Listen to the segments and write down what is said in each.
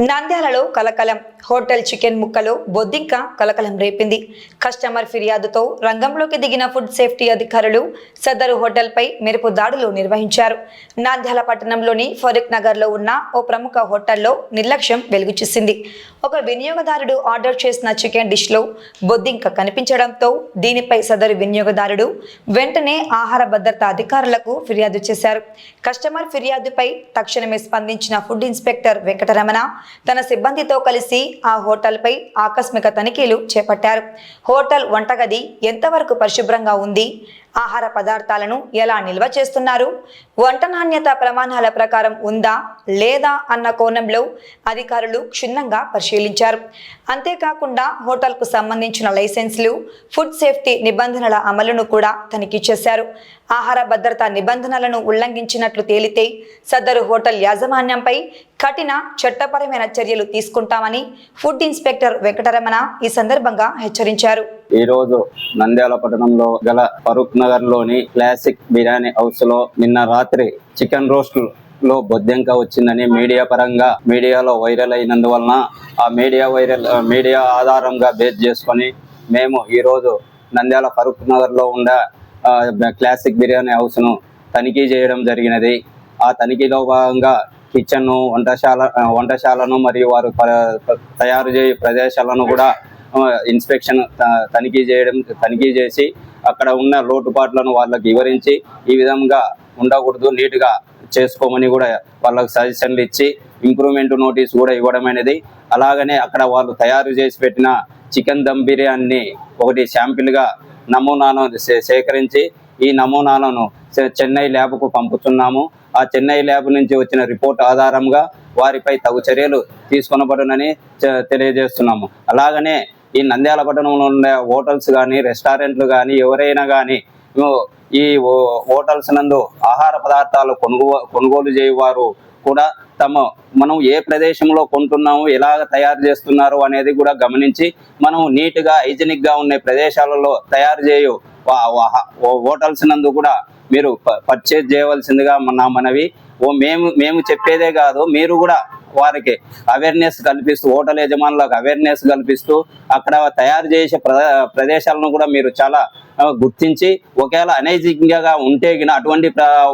నంద్యాలలో కలకలం hotel chicken ముక్కలో బొద్దింక కలకలం రేపింది. కస్టమర్ ఫిర్యాదుతో రంగంలోకి దిగిన ఫుడ్ సేఫ్టీ అధికారులు సదరు హోటల్పై మెరుపు దాడులు నిర్వహించారు. నంద్యాల పట్టణంలోని ఫరూక్ నగర్లో ఉన్న ఓ ప్రముఖ హోటల్లో నిర్లక్ష్యం వెలుగుచూసింది. ఒక వినియోగదారుడు ఆర్డర్ చేసిన చికెన్ డిష్లో బొద్దింక కనిపించడంతో దీనిపై సదరు వినియోగదారుడు వెంటనే ఆహార భద్రతా అధికారులకు ఫిర్యాదు చేశారు. కస్టమర్ ఫిర్యాదుపై తక్షణమే స్పందించిన ఫుడ్ ఇన్స్పెక్టర్ వెంకటరమణ తన సిబ్బందితో కలిసి ఆ హోటల్పై ఆకస్మిక తనిఖీలు చేపట్టారు. హోటల్ వంటగది ఎంతవరకు పరిశుభ్రంగా ఉంది, ఆహార పదార్థాలను ఎలా నిల్వ చేస్తున్నారు, వంట నాణ్యత ప్రమాణాల ప్రకారం ఉందా లేదా అన్న కోణంలో అధికారులు క్షుణ్ణంగా పరిశీలించారు. అంతేకాకుండా హోటల్కు సంబంధించిన లైసెన్సులు, ఫుడ్ సేఫ్టీ నిబంధనల అమలును కూడా తనిఖీ చేశారు. ఆహార భద్రతా నిబంధనలను ఉల్లంఘించినట్లు తేలితే సదరు హోటల్ యాజమాన్యంపై కఠిన చట్టపరమైన చర్యలు తీసుకుంటామని ఫుడ్ ఇన్స్పెక్టర్ వెంకటరమణ ఈ సందర్భంగా హెచ్చరించారు. ఈ రోజు నంద్యాల పట్టణంలో గల ఫరూక్ నగర్ లోని క్లాసిక్ బిర్యానీ హౌస్ లో నిన్న రాత్రి చికెన్ రోస్ట్ లో బొద్దింక వచ్చిందని మీడియాలో వైరల్ అయినందువలన ఆ మీడియా ఆధారంగా బేస్ చేసుకొని మేము ఈ రోజు నంద్యాల ఫరూక్ నగర్ లో ఉండే క్లాసిక్ బిర్యానీ హౌస్ ను తనిఖీ చేయడం జరిగినది. ఆ తనిఖీలో భాగంగా కిచెన్, వంటశాలను మరియు వారు తయారు చేయ ప్రదేశాలను కూడా ఇన్స్పెక్షన్ తనిఖీ చేసి అక్కడ ఉన్న లోటుపాట్లను వాళ్ళకి వివరించి ఈ విధంగా ఉండకూడదు, నీట్గా చేసుకోమని కూడా వాళ్ళకి సజెషన్లు ఇచ్చి ఇంప్రూవ్మెంట్ నోటీస్ కూడా ఇవ్వడం అనేది. అలాగనే అక్కడ వాళ్ళు తయారు చేసి పెట్టిన చికెన్ దమ్ బిర్యానీ ఒకటి శాంపిల్గా నమూనాను సేకరించి ఈ నమూనాలను చెన్నై ల్యాబ్కు పంపుతున్నాము. ఆ చెన్నై ల్యాబ్ నుంచి వచ్చిన రిపోర్ట్ ఆధారంగా వారిపై తగు చర్యలు తీసుకొనబడునని తెలియజేస్తున్నాము. అలాగనే ఈ నంద్యాల పట్టణంలో ఉండే హోటల్స్ కానీ, రెస్టారెంట్లు కానీ, ఎవరైనా కానీ ఈ హోటల్స్ నందు ఆహార పదార్థాలు కొనుగోలు చేయవారు కూడా మనం ఏ ప్రదేశంలో కొంటున్నాము, ఎలాగ తయారు చేస్తున్నారు అనేది కూడా గమనించి మనం నీట్గా హైజెనిక్గా ఉన్న ప్రదేశాలలో తయారు చేయు హోటల్స్ నందు కూడా మీరు పర్చేజ్ చేయవలసిందిగా నా మనవి. మేము చెప్పేదే కాదు, మీరు కూడా వారికి అవేర్నెస్ కల్పిస్తూ, హోటల్ యజమానులకు అవేర్నెస్ కల్పిస్తూ అక్కడ తయారు చేసే ప్రదేశాలను కూడా మీరు చాలా గుర్తించి ఒకవేళ అనైజినిక్గా ఉంటే అటువంటి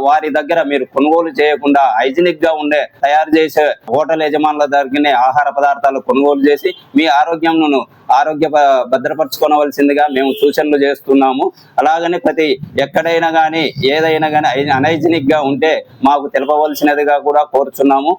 వారి దగ్గర మీరు కొనుగోలు చేయకుండా హైజినిక్గా ఉండే తయారు చేసే హోటల్ యజమానుల దగ్గరనే ఆహార పదార్థాలు కొనుగోలు చేసి మీ ఆరోగ్యంను భద్రపరచుకోవలసిందిగా మేము సూచనలు చేస్తున్నాము. అలాగనే ఎక్కడైనా కానీ ఏదైనా కానీ అనైజినిక్గా ఉంటే మాకు తెలపవలసినదిగా కూడా కోరుచున్నాము.